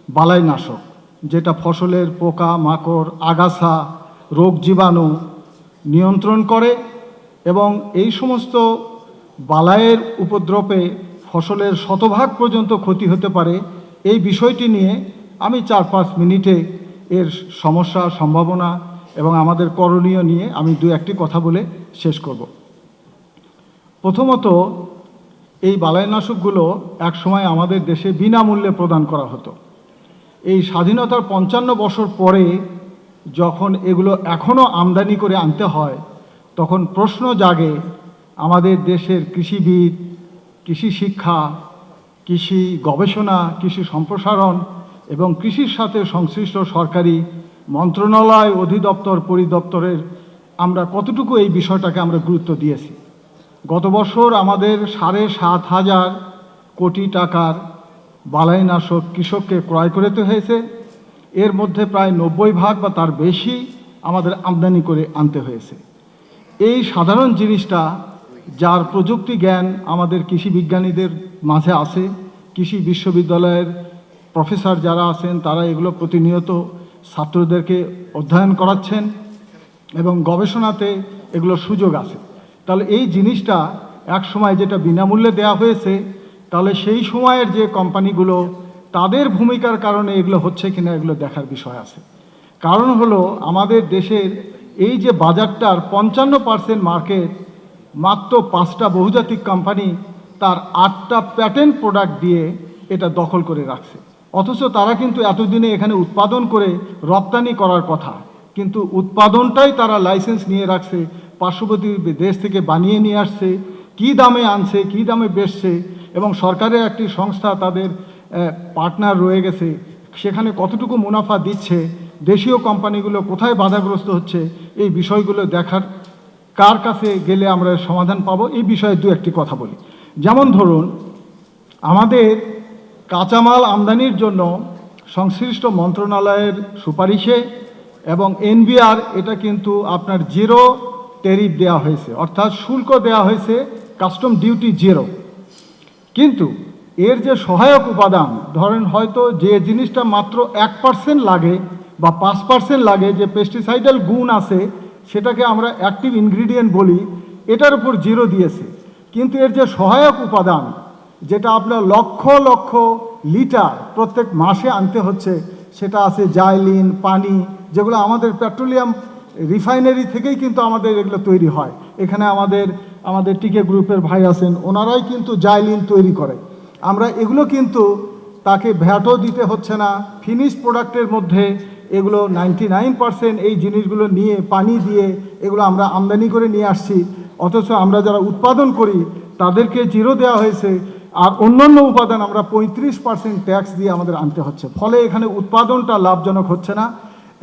বালাইনাশক, যেটা ফসলের পোকা মাকড় আগাছা রোগ জীবাণু নিয়ন্ত্রণ করে এবং এই সমস্ত বালাইয়ের উপদ্রবে ফসলের শতভাগ পর্যন্ত ক্ষতি হতে পারে। এই বিষয়টি নিয়ে আমি 4-5 মিনিটে এর সমস্যা সম্ভাবনা এবং আমাদের করণীয় নিয়ে আমি 2-1টি কথা বলে শেষ করব। প্রথমত, এই বালাইনাশকগুলো একসময় আমাদের দেশে বিনামূল্যে প্রদান করা হতো। এই স্বাধীনতার 55 বছর পরে যখন এগুলো এখনও আমদানি করে আনতে হয়, তখন প্রশ্ন জাগে আমাদের দেশের কৃষিবিদ, কৃষি শিক্ষা, কৃষি গবেষণা, কৃষি সম্প্রসারণ এবং কৃষির সাথে সংশ্লিষ্ট সরকারি মন্ত্রণালয় অধিদপ্তর পরিদপ্তরের আমরা কতটুকু এই বিষয়টাকে আমরা গুরুত্ব দিয়েছি। গত বছর আমাদের 7,500 কোটি টাকার বালাইনাশক কৃষককে ক্রয় করতে হয়েছে। এর মধ্যে প্রায় 90% বা তার বেশি আমাদের আমদানি করে আনতে হয়েছে। এই সাধারণ জিনিসটা যার প্রযুক্তি জ্ঞান আমাদের কৃষি বিজ্ঞানীদের মাঝে আছে, কৃষি বিশ্ববিদ্যালয়ের প্রফেসর যারা আছেন তারা এগুলো প্রতিনিয়ত ছাত্রদেরকে অধ্যয়ন করাচ্ছেন এবং গবেষণাতে এগুলোর সুযোগ আছে। তাহলে এই জিনিসটা এক সময় যেটা বিনামূল্যে দেওয়া হয়েছে, তাহলে সেই সময়ের যে কোম্পানিগুলো তাদের ভূমিকার কারণে এগুলো হচ্ছে কিনা এগুলো দেখার বিষয় আছে। কারণ হলো আমাদের দেশের এই যে বাজারটার 55% মার্কেট মাত্র 5টা বহুজাতিক কোম্পানি তার 8টা প্যাটেন্ট প্রোডাক্ট দিয়ে এটা দখল করে রাখছে। অথচ তারা কিন্তু এতদিনে এখানে উৎপাদন করে রপ্তানি করার কথা, কিন্তু উৎপাদনটাই তারা লাইসেন্স নিয়ে রাখছে, পার্শ্ববর্তী দেশ থেকে বানিয়ে নিয়ে আসছে, কী দামে আনছে কী দামে বেচছে এবং সরকারের একটি সংস্থা তাদের পার্টনার রয়ে গেছে, সেখানে কতটুকু মুনাফা দিচ্ছে, দেশীয় কোম্পানিগুলো কোথায় বাধাগ্রস্ত হচ্ছে, এই বিষয়গুলো দেখার কার কাছে গেলে আমরা সমাধান পাবো, এই বিষয়ে 2-1টি কথা বলি। যেমন ধরুন, আমাদের কাঁচামাল আমদানির জন্য সংশ্লিষ্ট মন্ত্রণালয়ের সুপারিশে এবং এনবিআর এটা কিন্তু আপনার 0 ট্যারিফ দেওয়া হয়েছে, অর্থাৎ শুল্ক দেওয়া হয়েছে, কাস্টম ডিউটি 0। কিন্তু এর যে সহায়ক উপাদান, ধরেন হয়তো যে জিনিসটা মাত্র 1% লাগে বা 5% লাগে, যে পেস্টিসাইডাল গুণ আছে সেটাকে আমরা অ্যাক্টিভ ইনগ্রিডিয়েন্ট বলি, এটার উপর 0 দিয়েছে। কিন্তু এর যে সহায়ক উপাদান যেটা আপনার লক্ষ লক্ষ লিটার প্রত্যেক মাসে আনতে হচ্ছে, সেটা আছে জাইলিন, পানি, যেগুলো আমাদের পেট্রোলিয়াম রিফাইনারি থেকেই কিন্তু আমাদের এগুলো তৈরি হয়। এখানে আমাদের টিকে গ্রুপের ভাই আছেন, ওনারাই কিন্তু জাইলিন তৈরি করে। আমরা এগুলো কিন্তু তাকে ভ্যাটও দিতে হচ্ছে না। ফিনিশ প্রোডাক্টের মধ্যে এগুলো 99% এই জিনিসগুলো নিয়ে পানি দিয়ে এগুলো আমরা আমদানি করে নিয়ে আসছি, অথচ আমরা যারা উৎপাদন করি তাদেরকে 0 দেওয়া হয়েছে, আর অন্যান্য উপাদান আমরা 35% ট্যাক্স দিয়ে আমাদের আনতে হচ্ছে। ফলে এখানে উৎপাদনটা লাভজনক হচ্ছে না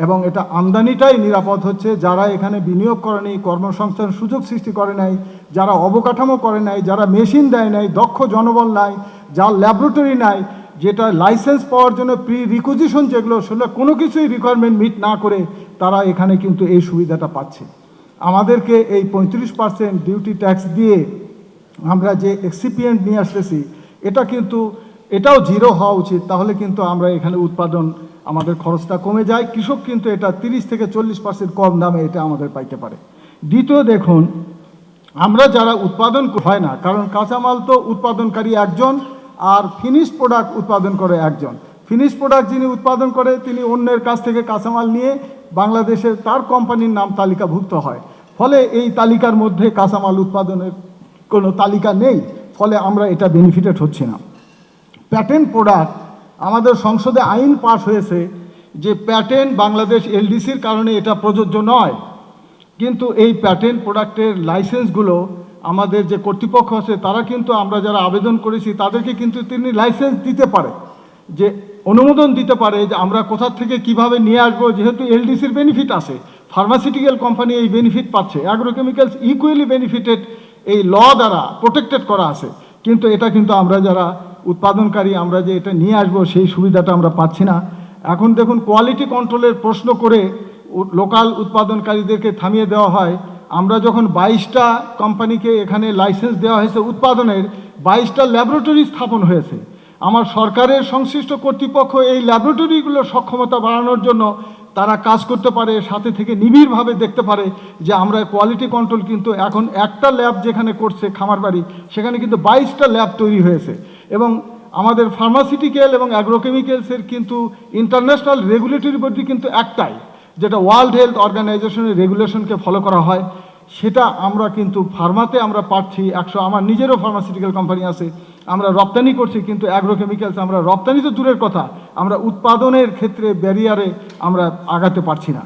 এবং এটা আমদানিটাই নিরাপদ হচ্ছে। যারা এখানে বিনিয়োগ করেনি, কর্মসংস্থান সুযোগ সৃষ্টি করে নাই, যারা অবকাঠামো করে নাই, যারা মেশিন দেয় নাই, দক্ষ জনবল নাই, যার ল্যাবরেটরি নাই, যেটা লাইসেন্স পাওয়ার জন্য প্রি রিকুইজিশন যেগুলো, সেগুলো কোনো কিছুই রিকোয়ারমেন্ট মিট না করে তারা এখানে কিন্তু এই সুবিধাটা পাচ্ছে। আমাদেরকে এই 35% ডিউটি ট্যাক্স দিয়ে আমরা যে এক্সিপিয়েন্ট নিয়ে আসতেছি, এটা কিন্তু এটাও 0 হওয়া উচিত। তাহলে কিন্তু আমরা এখানে উৎপাদন আমাদের খরচটা কমে যায়, কৃষক কিন্তু এটা 30 থেকে 40% কম দামে এটা আমাদের পাইতে পারে। দ্বিতীয়, দেখুন, আমরা যারা উৎপাদন হয় না, কারণ কাঁচামাল তো উৎপাদনকারী একজন আর ফিনিশ প্রোডাক্ট উৎপাদন করে একজন। ফিনিশ প্রোডাক্ট যিনি উৎপাদন করে তিনি অন্যের কাছ থেকে কাঁচামাল নিয়ে বাংলাদেশে তার কোম্পানির নাম তালিকাভুক্ত হয়। ফলে এই তালিকার মধ্যে কাঁচামাল উৎপাদনের কোনো তালিকা নেই, ফলে আমরা এটা বেনিফিটেড হচ্ছি না। প্যাটেন্ট প্রোডাক্ট, আমাদের সংসদে আইন পাস হয়েছে যে প্যাটেন্ট বাংলাদেশ এলডিসির কারণে এটা প্রযোজ্য নয়, কিন্তু এই প্যাটেন্ট প্রোডাক্টের লাইসেন্সগুলো আমাদের যে কর্তৃপক্ষ আছে তারা কিন্তু, আমরা যারা আবেদন করেছি তাদেরকে কিন্তু তিনি লাইসেন্স দিতে পারে, যে অনুমোদন দিতে পারে যে আমরা কোথা থেকে কিভাবে নিয়ে আসবো, যেহেতু এলডিসির বেনিফিট আছে, ফার্মাসিউটিক্যাল কোম্পানি এই বেনিফিট পাচ্ছে, অ্যাগ্রোকেমিক্যালস ইকুয়ালি বেনিফিটেড, এই ল দ্বারা প্রোটেক্টেড করা আছে। কিন্তু এটা কিন্তু আমরা যারা উৎপাদনকারী আমরা যে এটা নিয়ে আসবো সেই সুবিধাটা আমরা পাচ্ছি না। এখন দেখুন, কোয়ালিটি কন্ট্রোলের প্রশ্ন করে লোকাল উৎপাদনকারীদেরকে থামিয়ে দেওয়া হয়। আমরা যখন 22টা কোম্পানিকে এখানে লাইসেন্স দেওয়া হয়েছে উৎপাদনের, 22টা ল্যাবরেটরি স্থাপন হয়েছে। আমার সরকারের সংশ্লিষ্ট কর্তৃপক্ষ এই ল্যাবরেটরিগুলোর সক্ষমতা বাড়ানোর জন্য তারা কাজ করতে পারে, সাথে থেকে নিবিড়ভাবে দেখতে পারে যে আমরা কোয়ালিটি কন্ট্রোল কিন্তু এখন একটা ল্যাব যেখানে করছে খামারবাড়ি, সেখানে কিন্তু 22টা ল্যাব তৈরি হয়েছে। এবং আমাদের ফার্মাসিউটিক্যাল এবং অ্যাগ্রোকেমিক্যালসের কিন্তু ইন্টারন্যাশনাল রেগুলেটরি বডি কিন্তু একটাই, যেটা ওয়ার্ল্ড হেলথ অর্গানাইজেশনের রেগুলেশনকে ফলো করা হয়। সেটা আমরা কিন্তু ফার্মাতে আমরা পাচ্ছি 100, আমার নিজেরও ফার্মাসিউটিক্যাল কোম্পানি আছে, আমরা রপ্তানি করছি, কিন্তু অ্যাগ্রোকেমিক্যালস আমরা রপ্তানি তো দূরের কথা, আমরা উৎপাদনের ক্ষেত্রে ব্যারিয়ারে আমরা আগাতে পারছি না।